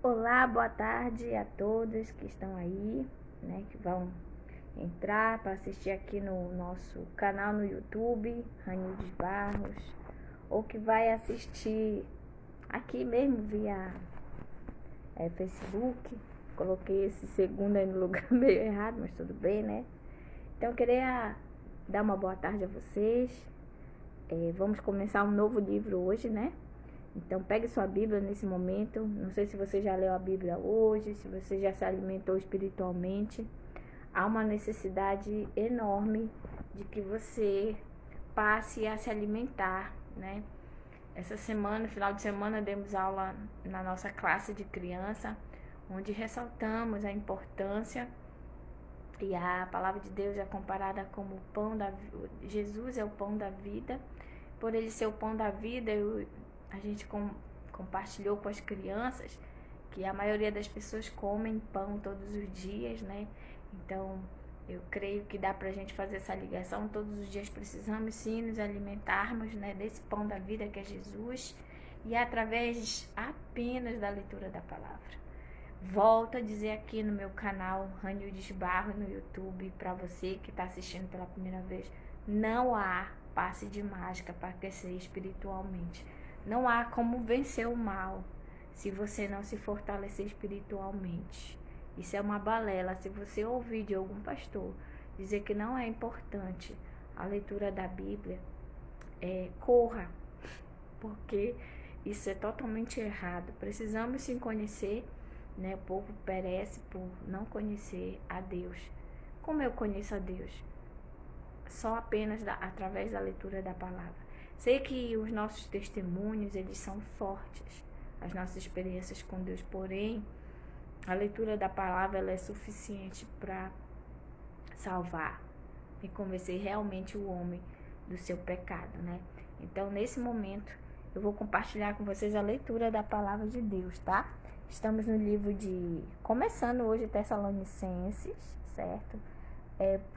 Olá, boa tarde a todos que estão aí, né, que vão entrar para assistir aqui no nosso canal no YouTube, Ranildes Barros, ou que vai assistir aqui mesmo via Facebook. Coloquei esse segundo aí no lugar meio errado, mas tudo bem, né? Então eu queria dar uma boa tarde a vocês. Vamos começar um novo livro hoje, né? Então pegue sua Bíblia nesse momento. Não sei se você já leu a Bíblia hoje, se você já se alimentou espiritualmente. Há uma necessidade enorme de que você passe a se alimentar, né? Essa semana, final de semana, demos aula na nossa classe de criança, onde ressaltamos a importância, e a palavra de Deus é comparada como o pão da vida. Jesus é o pão da vida. Por ele ser o pão da vida, a gente compartilhou com as crianças que a maioria das pessoas comem pão todos os dias, né? Então, eu creio que dá pra gente fazer essa ligação. Todos os dias precisamos sim nos alimentarmos, né, desse pão da vida que é Jesus, e através apenas da leitura da palavra. Volto a dizer aqui no meu canal Ranildes Barros no YouTube, para você que está assistindo pela primeira vez, não há passe de mágica para crescer espiritualmente. Não há como vencer o mal se você não se fortalecer espiritualmente. Isso é uma balela. Se você ouvir de algum pastor dizer que não é importante a leitura da Bíblia, corra, porque isso é totalmente errado. Precisamos sim conhecer, né? O povo perece por não conhecer a Deus. Como eu conheço a Deus? Só apenas através da leitura da palavra. Sei que os nossos testemunhos, eles são fortes, as nossas experiências com Deus, porém, a leitura da palavra ela é suficiente para salvar e convencer realmente o homem do seu pecado, né? Então, nesse momento, eu vou compartilhar com vocês a leitura da palavra de Deus, tá? Estamos no livro começando hoje Tessalonicenses, certo?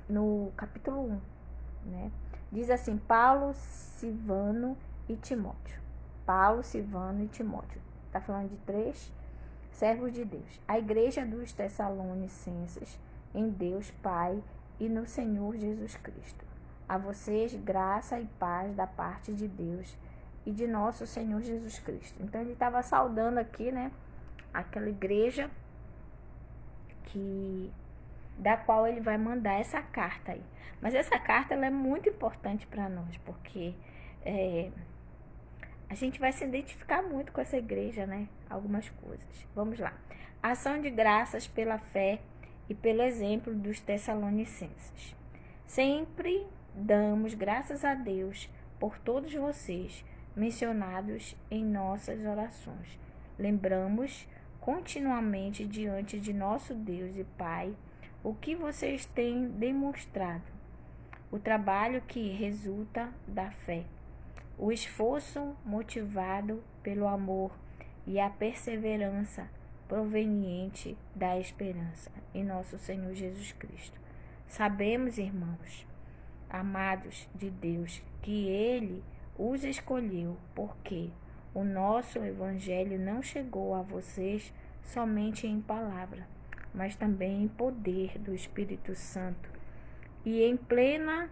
No capítulo 1, né? Diz assim: Paulo, Silvano e Timóteo. Paulo, Silvano e Timóteo. Está falando de 3 servos de Deus. A igreja dos Tessalonicenses, em Deus Pai e no Senhor Jesus Cristo. A vocês, graça e paz da parte de Deus e de nosso Senhor Jesus Cristo. Então, ele estava saudando aqui, né, aquela igreja da qual ele vai mandar essa carta aí. Mas essa carta ela é muito importante para nós, porque a gente vai se identificar muito com essa igreja, né? Algumas coisas. Vamos lá. Ação de graças pela fé e pelo exemplo dos Tessalonicenses. Sempre damos graças a Deus por todos vocês, mencionados em nossas orações. Lembramos continuamente diante de nosso Deus e Pai o que vocês têm demonstrado, o trabalho que resulta da fé, o esforço motivado pelo amor e a perseverança proveniente da esperança em nosso Senhor Jesus Cristo. Sabemos, irmãos, amados de Deus, que Ele os escolheu, porque o nosso Evangelho não chegou a vocês somente em palavra, mas também em poder do Espírito Santo e em plena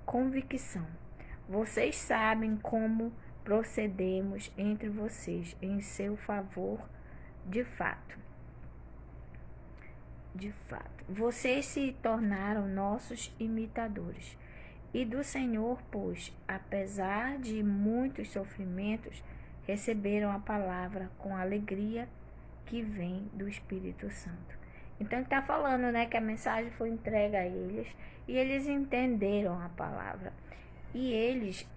convicção. Vocês sabem como procedemos entre vocês em seu favor, de fato. Vocês se tornaram nossos imitadores e do Senhor, pois, apesar de muitos sofrimentos, receberam a palavra com alegria que vem do Espírito Santo. Então ele está falando, né, que a mensagem foi entregue a eles e eles entenderam a palavra. E eles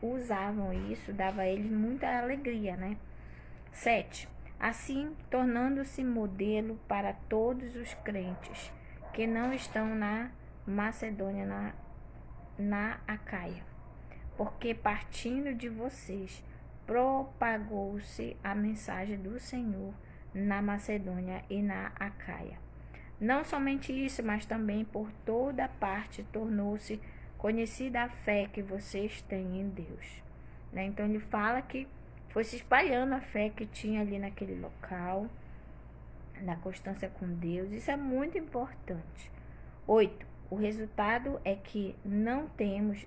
usavam isso, dava a eles muita alegria, né? 7. Assim, tornando-se modelo para todos os crentes que não estão na Macedônia, na Acaia. Porque partindo de vocês, propagou-se a mensagem do Senhor na Macedônia e na Acaia. Não somente isso, mas também por toda parte tornou-se conhecida a fé que vocês têm em Deus. Né? Então ele fala que foi se espalhando a fé que tinha ali naquele local, na constância com Deus. Isso é muito importante. 8. O resultado é que não temos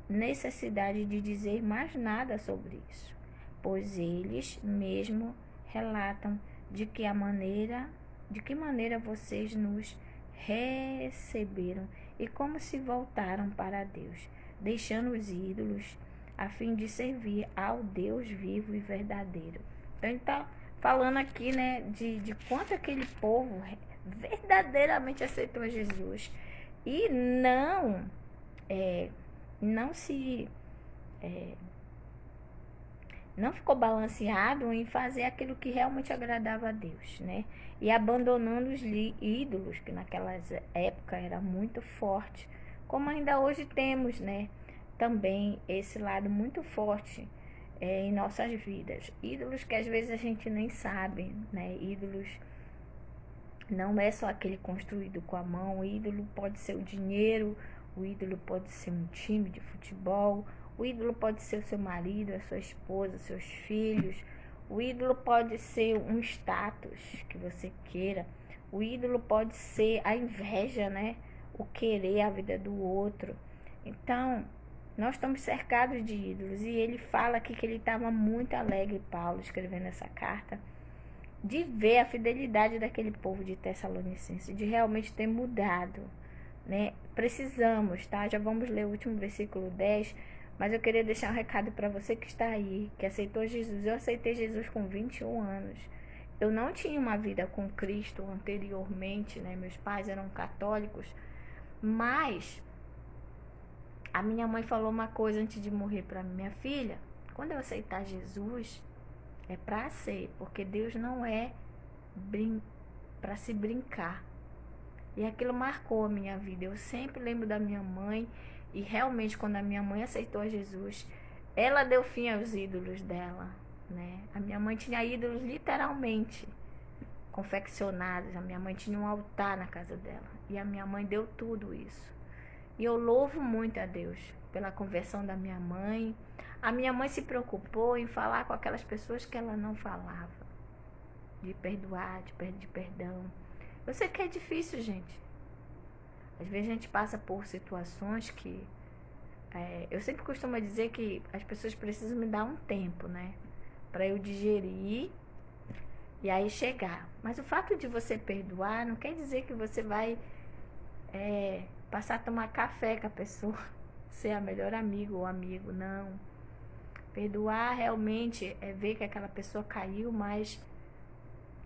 necessidade de dizer mais nada sobre isso, pois eles mesmo relatam de que maneira vocês nos receberam e como se voltaram para Deus, deixando os ídolos a fim de servir ao Deus vivo e verdadeiro. Então ele está falando aqui, né, de quanto aquele povo verdadeiramente aceitou Jesus e não ficou balanceado em fazer aquilo que realmente agradava a Deus, né? E abandonando os ídolos, que naquela época era muito forte, como ainda hoje temos, né? Também esse lado muito forte em nossas vidas. Ídolos que às vezes a gente nem sabe, né? Ídolos não é só aquele construído com a mão. O ídolo pode ser o dinheiro, o ídolo pode ser um time de futebol, o ídolo pode ser o seu marido, a sua esposa, seus filhos. O ídolo pode ser um status que você queira. O ídolo pode ser a inveja, né? O querer a vida do outro. Então, nós estamos cercados de ídolos. E ele fala aqui que ele estava muito alegre, Paulo, escrevendo essa carta, de ver a fidelidade daquele povo de Tessalonicenses, de realmente ter mudado, né? Precisamos, tá? Já vamos ler o último versículo 10, mas eu queria deixar um recado para você que está aí, que aceitou Jesus. Eu aceitei Jesus com 21 anos. Eu não tinha uma vida com Cristo anteriormente, né? Meus pais eram católicos, mas a minha mãe falou uma coisa antes de morrer para minha filha: quando eu aceitar Jesus, é para ser, porque Deus não é para se brincar. E aquilo marcou a minha vida. Eu sempre lembro da minha mãe, e realmente quando a minha mãe aceitou a Jesus, ela deu fim aos ídolos dela, né? A minha mãe tinha ídolos literalmente confeccionados. A minha mãe tinha um altar na casa dela, e a minha mãe deu tudo isso. E eu louvo muito a Deus pela conversão da minha mãe. A minha mãe se preocupou em falar com aquelas pessoas que ela não falava, de perdoar, de pedir perdão. Eu sei que é difícil, gente. Às vezes a gente passa por situações que... eu sempre costumo dizer que as pessoas precisam me dar um tempo, né? Para eu digerir e aí chegar. Mas o fato de você perdoar não quer dizer que você vai passar a tomar café com a pessoa, ser a melhor amigo ou amigo, não. Perdoar realmente é ver que aquela pessoa caiu, mas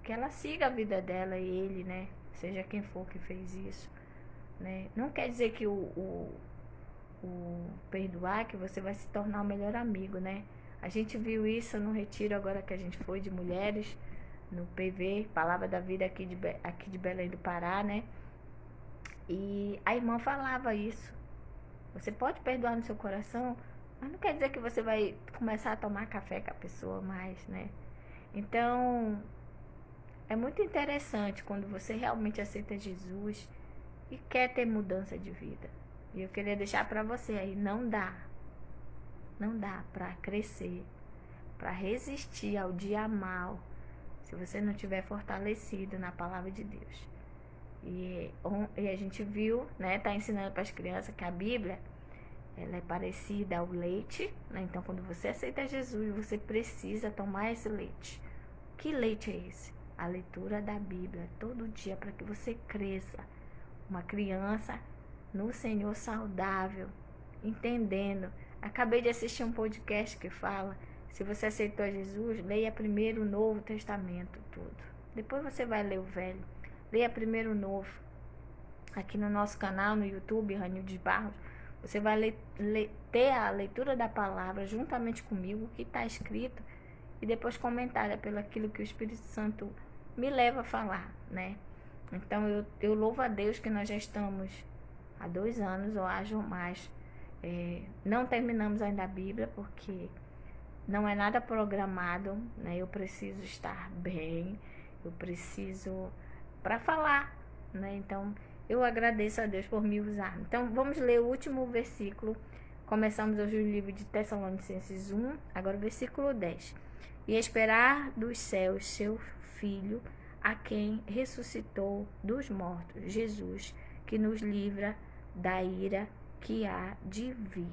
que ela siga a vida dela e ele, né? Seja quem for que fez isso, né? Não quer dizer que o perdoar que você vai se tornar o melhor amigo, né? A gente viu isso no retiro agora que a gente foi de mulheres, no PV, Palavra da Vida aqui de Belém do Pará, né? E a irmã falava isso. Você pode perdoar no seu coração, mas não quer dizer que você vai começar a tomar café com a pessoa mais, né? Então, é muito interessante quando você realmente aceita Jesus e quer ter mudança de vida. E eu queria deixar para você aí, não dá para crescer, para resistir ao dia mal, se você não estiver fortalecido na palavra de Deus. E a gente viu, né, tá ensinando para as crianças que a Bíblia, ela é parecida ao leite, né? Então, quando você aceita Jesus, você precisa tomar esse leite. Que leite é esse? A leitura da Bíblia, todo dia, para que você cresça. Uma criança no Senhor saudável, entendendo. Acabei de assistir um podcast que fala, se você aceitou Jesus, leia primeiro o Novo Testamento, tudo. Depois você vai ler o Velho. Leia primeiro o Novo. Aqui no nosso canal, no YouTube, Ranildes Barros, você vai ter a leitura da palavra juntamente comigo, o que está escrito, e depois comentar pelo aquilo que o Espírito Santo me leva a falar, né? Então, eu louvo a Deus que nós já estamos há 2 anos, ou haja mais. Não terminamos ainda a Bíblia, porque não é nada programado, né? Eu preciso estar bem, eu preciso para falar, né? Então, eu agradeço a Deus por me usar. Então, vamos ler o último versículo, Começamos hoje o livro de Tessalonicenses 1, agora o versículo 10. E esperar dos céus seu Filho, a quem ressuscitou dos mortos, Jesus, que nos livra da ira que há de vir.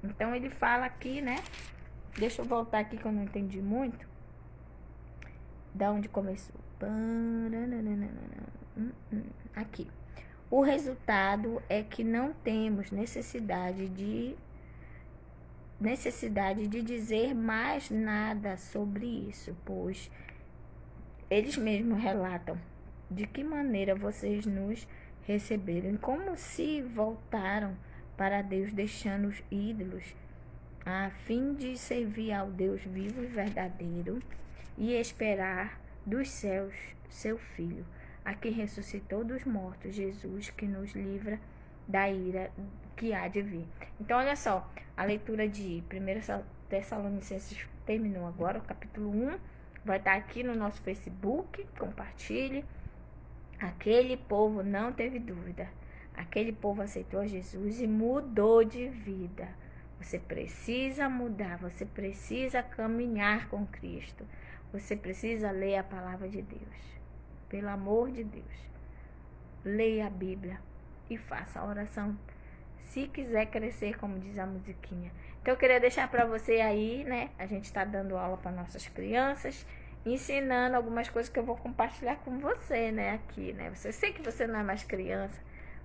Então ele fala aqui, né? Deixa eu voltar aqui que eu não entendi muito. Da onde começou? Aqui. O resultado é que não temos necessidade de dizer mais nada sobre isso, pois eles mesmos relatam de que maneira vocês nos receberam, como se voltaram para Deus, deixando os ídolos, a fim de servir ao Deus vivo e verdadeiro e esperar dos céus seu Filho, a quem ressuscitou dos mortos, Jesus, que nos livra da ira que há de vir. Então, olha só, a leitura de 1 Tessalonicenses terminou agora, o capítulo 1, vai estar aqui no nosso Facebook, compartilhe. Aquele povo não teve dúvida, aquele povo aceitou Jesus e mudou de vida. Você precisa mudar, você precisa caminhar com Cristo, você precisa ler a palavra de Deus. Pelo amor de Deus, leia a Bíblia e faça a oração, se quiser crescer, como diz a musiquinha. Então eu queria deixar para você aí, né? A gente está dando aula para nossas crianças, ensinando algumas coisas que eu vou compartilhar com você, né? Aqui, né? Você sei que você não é mais criança,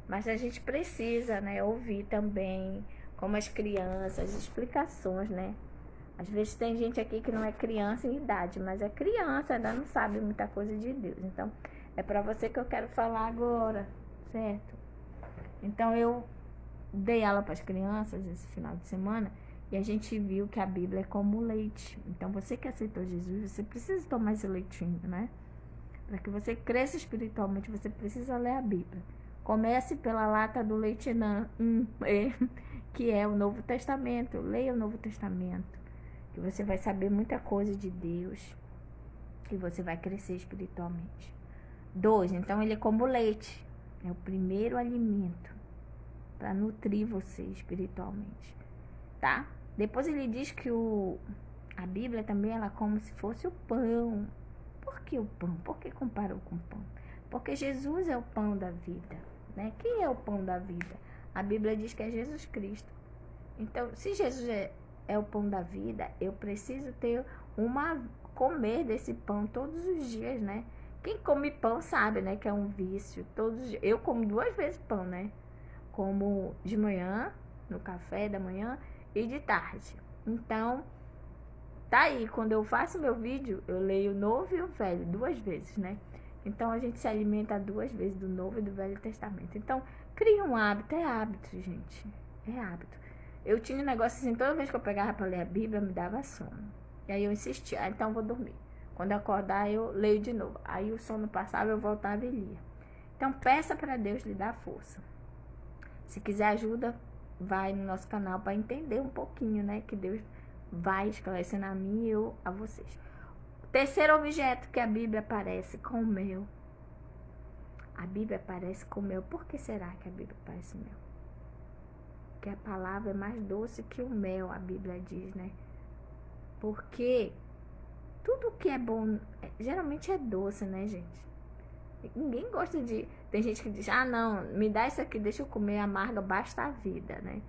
mas a gente precisa, né? Ouvir também, como as crianças, explicações, né? Às vezes tem gente aqui que não é criança em idade, mas é criança, ainda não sabe muita coisa de Deus. Então, é para você que eu quero falar agora, certo? Então, eu dei aula para as crianças esse final de semana e a gente viu que a Bíblia é como leite. Então, você que aceitou Jesus, você precisa tomar esse leitinho, né? Para que você cresça espiritualmente, você precisa ler a Bíblia. Comece pela lata do leite que é o Novo Testamento. Leia o Novo Testamento, que você vai saber muita coisa de Deus, que você vai crescer espiritualmente. 2, então ele é como leite, é o primeiro alimento para nutrir você espiritualmente, tá? Depois ele diz que a Bíblia também ela é como se fosse o pão. Por que o pão? Por que comparou com o pão? Porque Jesus é o pão da vida, né? Quem é o pão da vida? A Bíblia diz que é Jesus Cristo. Então, se Jesus é o pão da vida, eu preciso comer desse pão todos os dias, né? Quem come pão sabe, né, que é um vício. Todos os dias. Eu como 2 vezes pão, né? Como de manhã, no café da manhã e de tarde. Então, tá aí, quando eu faço meu vídeo, eu leio o Novo e o Velho 2 vezes, né? Então, a gente se alimenta 2 vezes do Novo e do Velho Testamento. Então, cria um hábito, é hábito, gente. É hábito. Eu tinha um negócio assim, toda vez que eu pegava para ler a Bíblia, me dava sono. E aí eu insistia, então eu vou dormir. Quando eu acordar, eu leio de novo. Aí o sono passava, eu voltava e lia. Então peça para Deus lhe dar força. Se quiser ajuda, vai no nosso canal para entender um pouquinho, né? Que Deus vai esclarecendo a mim e eu a vocês. Terceiro objeto que a Bíblia aparece com o mel. A Bíblia aparece com mel. Por que será que a Bíblia aparece mel? Que a palavra é mais doce que o mel, a Bíblia diz, né? Porque tudo que é bom, geralmente é doce, né, gente? Ninguém gosta de... Tem gente que diz, não, me dá isso aqui, deixa eu comer amarga, basta a vida, né?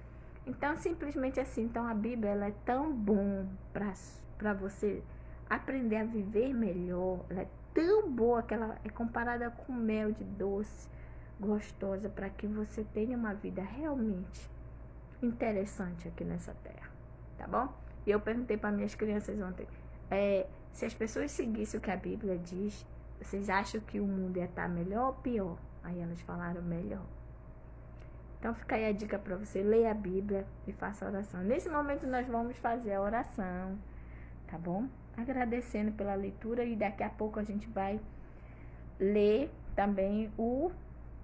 Então, simplesmente assim, então a Bíblia, ela é tão bom para você aprender a viver melhor, ela é tão boa que ela é comparada com mel de doce, gostosa, para que você tenha uma vida realmente interessante aqui nessa terra, tá bom? E eu perguntei para minhas crianças ontem, se as pessoas seguissem o que a Bíblia diz, vocês acham que o mundo ia estar melhor ou pior? Aí elas falaram melhor. Então fica aí a dica para você, leia a Bíblia e faça a oração. Nesse momento nós vamos fazer a oração, tá bom? Agradecendo pela leitura e daqui a pouco a gente vai ler também o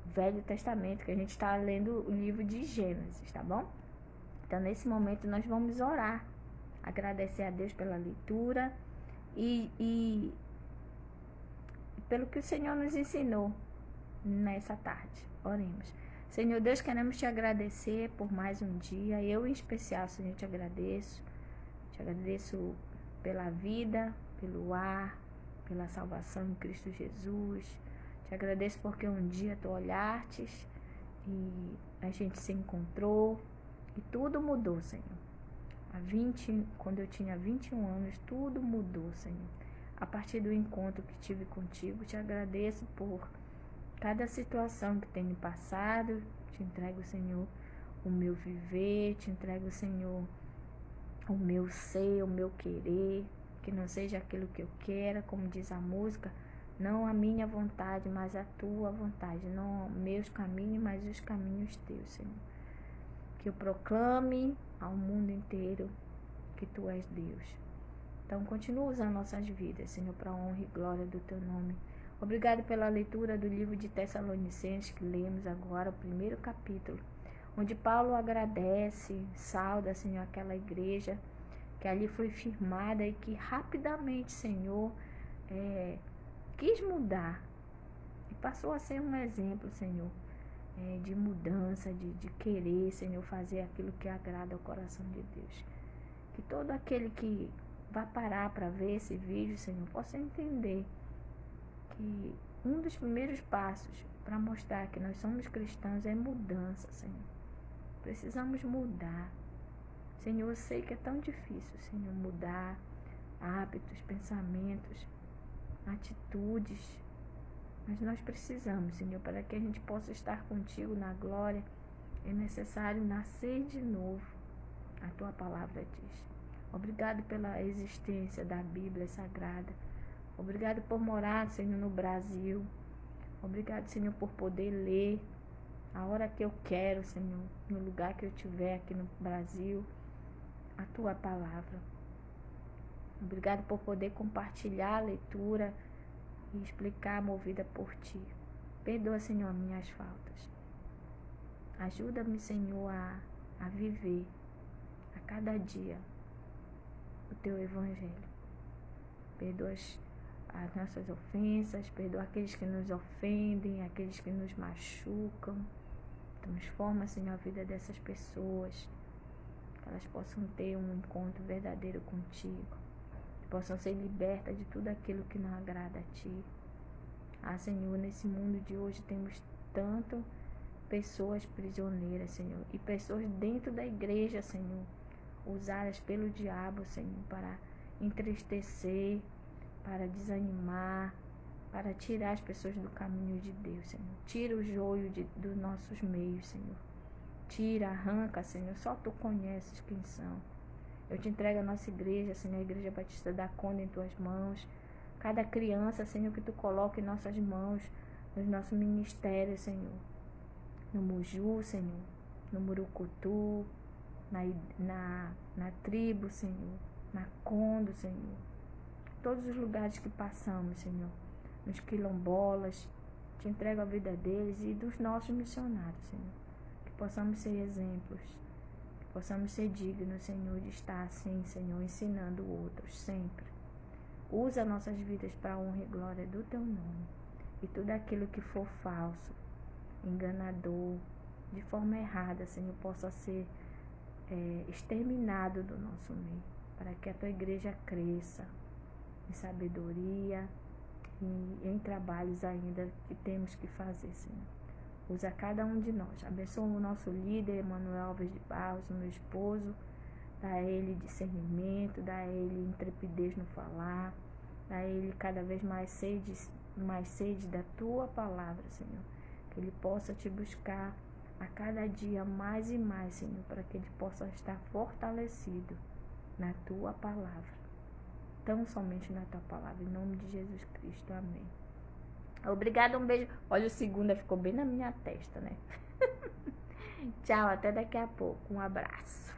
Velho Testamento, que a gente está lendo o livro de Gênesis, tá bom? Então nesse momento nós vamos orar, agradecer a Deus pela leitura e pelo que o Senhor nos ensinou nessa tarde. Oremos. Senhor Deus, queremos te agradecer por mais um dia. Eu, em especial, Senhor, te agradeço. Te agradeço pela vida, pelo ar, pela salvação em Cristo Jesus. Te agradeço porque um dia tu olhastes e a gente se encontrou e tudo mudou, Senhor. Quando eu tinha 21 anos, tudo mudou, Senhor. A partir do encontro que tive contigo, te agradeço por cada situação que tenho passado. Te entrego, Senhor, o meu viver, te entrego, Senhor, o meu ser, o meu querer, que não seja aquilo que eu quero, como diz a música, não a minha vontade, mas a tua vontade, não meus caminhos, mas os caminhos teus, Senhor. Que eu proclame ao mundo inteiro que tu és Deus. Então, continua usando nossas vidas, Senhor, para a honra e glória do teu nome. Obrigado pela leitura do livro de Tessalonicenses, que lemos agora, o primeiro capítulo, onde Paulo agradece, sauda, Senhor, aquela igreja que ali foi firmada e que rapidamente, Senhor, quis mudar e passou a ser um exemplo, Senhor, de mudança, de querer, Senhor, fazer aquilo que agrada ao coração de Deus. Que todo aquele que vai parar para ver esse vídeo, Senhor, possa entender que um dos primeiros passos para mostrar que nós somos cristãos é mudança, Senhor. Precisamos mudar. Senhor, eu sei que é tão difícil, Senhor, mudar hábitos, pensamentos, atitudes, mas nós precisamos, Senhor, para que a gente possa estar contigo na glória, é necessário nascer de novo, a tua palavra diz. Obrigado pela existência da Bíblia Sagrada. Obrigado por morar, Senhor, no Brasil. Obrigado, Senhor, por poder ler a hora que eu quero, Senhor, no lugar que eu estiver aqui no Brasil, a tua palavra. Obrigado por poder compartilhar a leitura e explicar movida por ti. Perdoa, Senhor, minhas faltas. Ajuda-me, Senhor, a viver a cada dia o teu evangelho. Perdoa as nossas ofensas, perdoa aqueles que nos ofendem, aqueles que nos machucam. Transforma, Senhor, a vida dessas pessoas, que elas possam ter um encontro verdadeiro contigo, que possam ser libertas de tudo aquilo que não agrada a ti. Senhor, nesse mundo de hoje temos tanto pessoas prisioneiras, Senhor, e pessoas dentro da igreja, Senhor, usadas pelo diabo, Senhor, para entristecer, para desanimar, para tirar as pessoas do caminho de Deus, Senhor. Tira o joio dos nossos meios, Senhor. Tira, arranca, Senhor. Só tu conheces quem são. Eu te entrego a nossa igreja, Senhor, a Igreja Batista da Conda, em tuas mãos. Cada criança, Senhor, que tu coloca em nossas mãos, nos nossos ministérios, Senhor. No Muju, Senhor. No Murucutu, na tribo, Senhor. Na Condo, Senhor. Todos os lugares que passamos, Senhor, nos quilombolas, te entrego a vida deles e dos nossos missionários, Senhor, que possamos ser exemplos, que possamos ser dignos, Senhor, de estar assim, Senhor, ensinando outros sempre. Usa nossas vidas para a honra e glória do teu nome, e tudo aquilo que for falso, enganador, de forma errada, Senhor, possa ser exterminado do nosso meio, para que a tua igreja cresça em sabedoria e em trabalhos ainda que temos que fazer, Senhor. Usa cada um de nós. Abençoa o nosso líder, Emanuel Alves de Barros, o meu esposo. Dá a ele discernimento, dá a ele intrepidez no falar, dá a ele cada vez mais sede da tua palavra, Senhor. Que ele possa te buscar a cada dia mais e mais, Senhor, para que ele possa estar fortalecido na tua palavra. Tão somente na tua palavra, em nome de Jesus Cristo, amém. Obrigada, um beijo. Olha, o segunda ficou bem na minha testa, né? Tchau, até daqui a pouco. Um abraço.